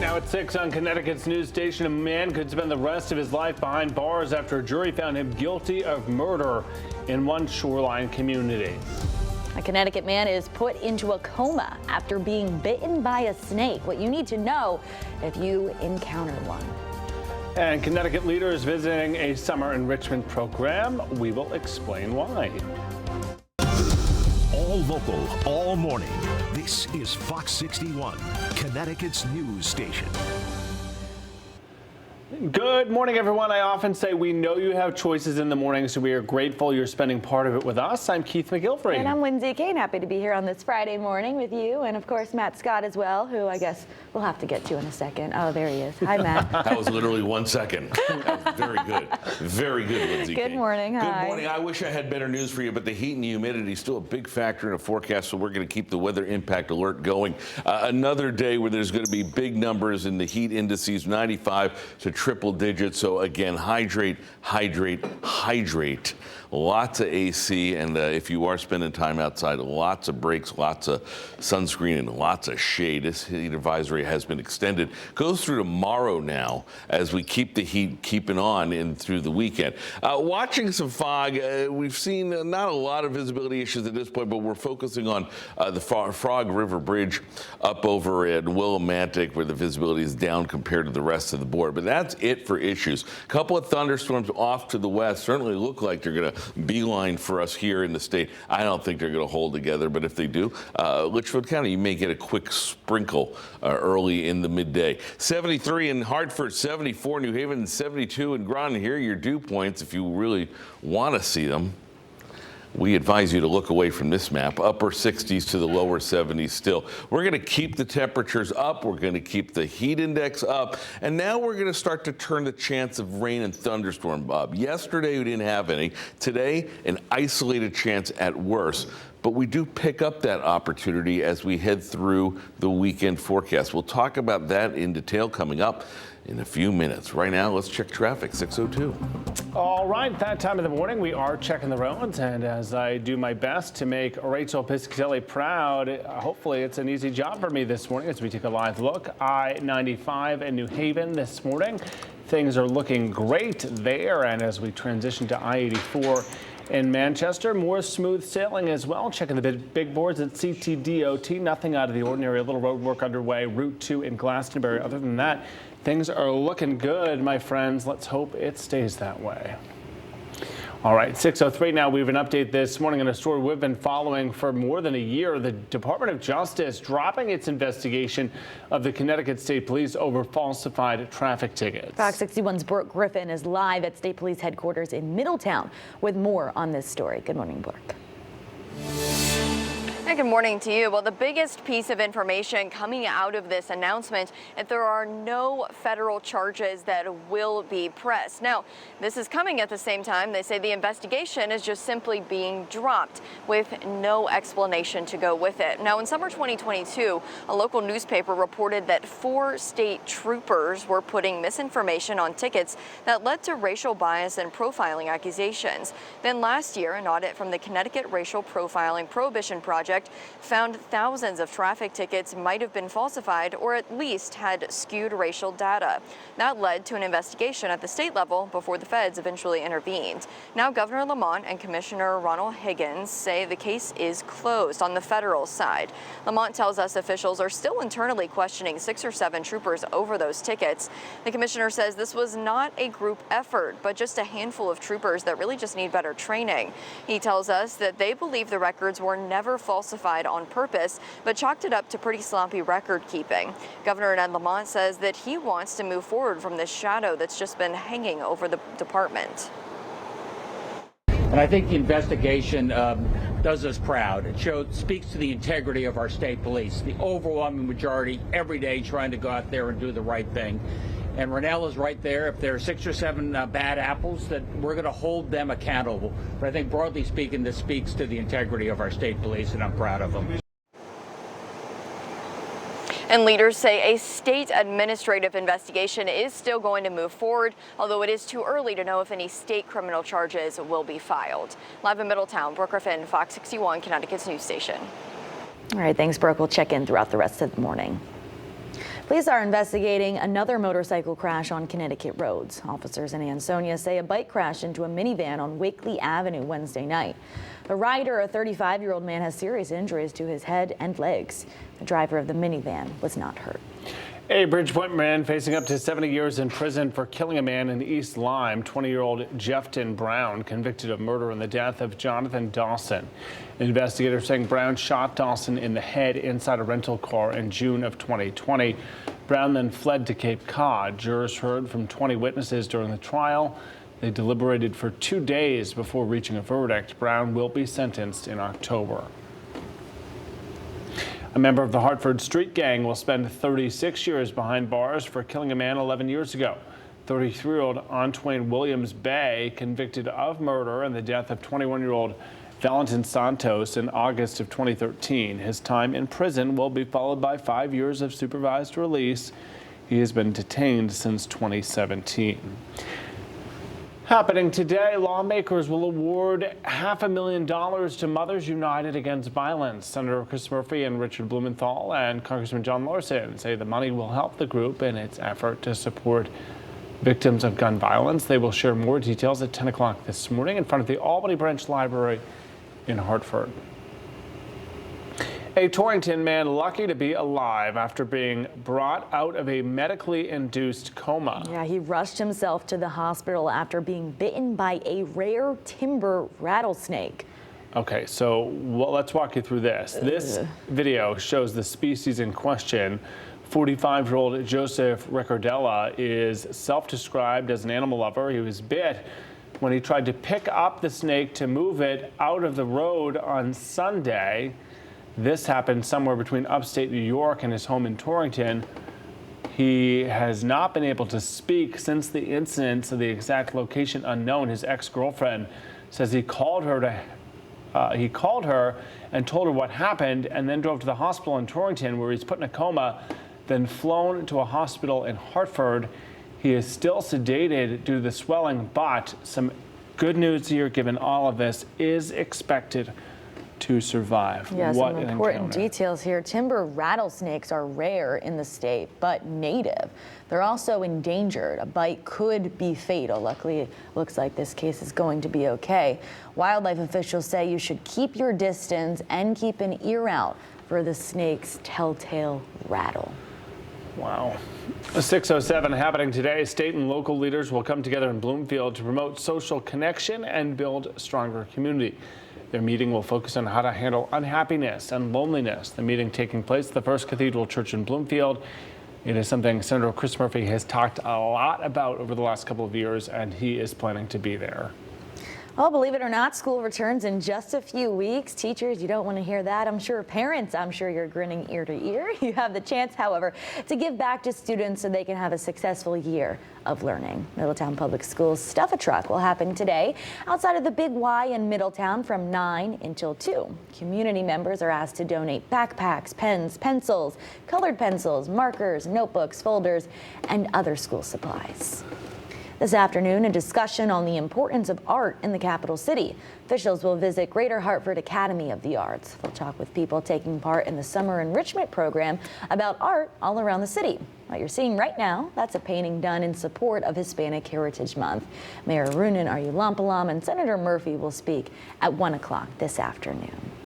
Now at 6 on Connecticut's news station, a man could spend the rest of his life behind bars after a jury found him guilty of murder in one shoreline community. A Connecticut man is put into a coma after being bitten by a snake. What you need to know if you encounter one. And Connecticut leaders visiting a summer enrichment program. We will explain why. All local, all morning. This is Fox 61, Connecticut's news station. Good morning, everyone. I often say we know you have choices in the morning, so we are grateful you're spending part of it with us. I'm Keith McGilvery. And I'm Lindsay Kane. Happy to be here on this Friday morning with you. And of course, Matt Scott as well, who I guess we'll have to get to in a second. Oh, there he is. Hi, Matt. That was literally 1 second. That was very good. Very good, Lindsay Good Kane. morning. Hi. Good morning. I wish I had better news for you, but the heat and humidity is still a big factor in a forecast, so we're going to keep the weather impact alert going. Another day where there's going to be big numbers in the heat indices, 95 to triple digits. So again, hydrate, hydrate, hydrate. Lots of AC, and if you are spending time outside, lots of breaks, lots of sunscreen, and lots of shade. This heat advisory has been extended. Goes through tomorrow now as we keep the heat keeping on in through the weekend. Watching some fog, we've seen not a lot of visibility issues at this point, but we're focusing on the Frog River Bridge up over at Willimantic, where the visibility is down compared to the rest of the board. But that's it for issues. A couple of thunderstorms off to the west certainly look like they're going to beeline for us here in the state. I don't think they're going to hold together, but if they do, Litchfield County, you may get a quick sprinkle early in the midday. 73 in Hartford, 74 New Haven, 72 in Groton. Here are your dew points if you really want to see them. We advise you to look away from this map. Upper 60s to the lower 70s still. We're going to keep the temperatures up. We're going to keep the heat index up. And now we're going to start to turn the chance of rain and thunderstorm up. Yesterday, we didn't have any. Today, an isolated chance at worst. But we do pick up that opportunity as we head through the weekend forecast. We'll talk about that in detail coming up in a few minutes. Right now, let's check traffic, 6:02. All right, that time of the morning, we are checking the roads, and as I do my best to make Rachel Piscatelli proud, hopefully it's an easy job for me this morning as we take a live look. I-95 in New Haven this morning. Things are looking great there, and as we transition to I-84 in Manchester, more smooth sailing as well. Checking the big boards at CTDOT, nothing out of the ordinary. A little road work underway. Route 2 in Glastonbury. Other than that, things are looking good, my friends. Let's hope it stays that way. All right, 6:03 now. We have an update this morning on a story we've been following for more than a year. The Department of Justice dropping its investigation of the Connecticut State Police over falsified traffic tickets. Fox 61's Brooke Griffin is live at State Police headquarters in Middletown with more on this story. Good morning, Brooke. And good morning to you. Well, the biggest piece of information coming out of this announcement that there are no federal charges that will be pressed. Now, this is coming at the same time they say the investigation is just simply being dropped with no explanation to go with it. Now, in summer 2022, a local newspaper reported that 4 state troopers were putting misinformation on tickets that led to racial bias and profiling accusations. Then last year, an audit from the Connecticut Racial Profiling Prohibition Project found thousands of traffic tickets might have been falsified or at least had skewed racial data. That led to an investigation at the state level before the feds eventually intervened. Now Governor Lamont and Commissioner Ronald Higgins say the case is closed on the federal side. Lamont tells us officials are still internally questioning 6 or 7 troopers over those tickets. The commissioner says this was not a group effort, but just a handful of troopers that really just need better training. He tells us that they believe the records were never falsified on purpose, but chalked it up to pretty sloppy record keeping. Governor Ned Lamont says that he wants to move forward from this shadow that's just been hanging over the department. And I think the investigation does us proud. It speaks to the integrity of our state police, the overwhelming majority every day trying to go out there and do the right thing. And Ronell is right there. If there are 6 or 7 bad apples, that we're going to hold them accountable. But I think broadly speaking, this speaks to the integrity of our state police, and I'm proud of them. And leaders say a state administrative investigation is still going to move forward, although it is too early to know if any state criminal charges will be filed. Live in Middletown, Brooke Griffin, Fox 61, Connecticut's news station. All right, thanks, Brooke. We'll check in throughout the rest of the morning. Police are investigating another motorcycle crash on Connecticut roads. Officers in Ansonia say a bike crashed into a minivan on Wakely Avenue Wednesday night. The rider, a 35-year-old man, has serious injuries to his head and legs. The driver of the minivan was not hurt. A Bridgeport man facing up to 70 years in prison for killing a man in East Lyme. 20-year-old Jeffton Brown convicted of murder in the death of Jonathan Dawson. Investigators saying Brown shot Dawson in the head inside a rental car in June of 2020. Brown then fled to Cape Cod. Jurors heard from 20 witnesses during the trial. They deliberated for 2 days before reaching a verdict. Brown will be sentenced in October. A member of the Hartford street gang will spend 36 years behind bars for killing a man 11 years ago. 33-year-old Antwain Williams Bay, convicted of murder and the death of 21-year-old Valentin Santos in August of 2013. His time in prison will be followed by 5 years of supervised release. He has been detained since 2017. Happening today, lawmakers will award $500,000 to Mothers United Against Violence. Senator Chris Murphy and Richard Blumenthal and Congressman John Larson say the money will help the group in its effort to support victims of gun violence. They will share more details at 10 o'clock this morning in front of the Albany Branch Library in Hartford. A Torrington man lucky to be alive after being brought out of a medically induced coma. Yeah, he rushed himself to the hospital after being bitten by a rare timber rattlesnake. Okay, so let's walk you through this. This video shows the species in question. 45-year-old Joseph Ricardella is self-described as an animal lover. He was bit when he tried to pick up the snake to move it out of the road on Sunday. This happened somewhere between upstate New York and his home in Torrington. He has not been able to speak since the incident, so the exact location unknown. His ex-girlfriend says he called her and told her what happened, and then drove to the hospital in Torrington where he's put in a coma, then flown to a hospital in Hartford. He is still sedated due to the swelling, but some good news here, given all of this, is expected to survive. Yeah, what some an important encounter. details here. Timber rattlesnakes are rare in the state, but native. They're also endangered. A bite could be fatal. Luckily, it looks like this case is going to be okay. Wildlife officials say you should keep your distance and keep an ear out for the snake's telltale rattle. Wow. 6:07 happening today. State and local leaders will come together in Bloomfield to promote social connection and build a stronger community. Their meeting will focus on how to handle unhappiness and loneliness. The meeting taking place at the First Cathedral Church in Bloomfield. It is something Senator Chris Murphy has talked a lot about over the last couple of years, and he is planning to be there. Well, believe it or not, school returns in just a few weeks. Teachers, you don't want to hear that. I'm sure parents, I'm sure you're grinning ear to ear. You have the chance, however, to give back to students so they can have a successful year of learning. Middletown Public Schools Stuff-A-Truck will happen today outside of the Big Y in Middletown from 9 until 2. Community members are asked to donate backpacks, pens, pencils, colored pencils, markers, notebooks, folders, and other school supplies. This afternoon, a discussion on the importance of art in the capital city. Officials will visit Greater Hartford Academy of the Arts. They'll talk with people taking part in the summer enrichment program about art all around the city. What you're seeing right now, that's a painting done in support of Hispanic Heritage Month. Mayor Roonan Aryulampalam and Senator Murphy will speak at 1 o'clock this afternoon.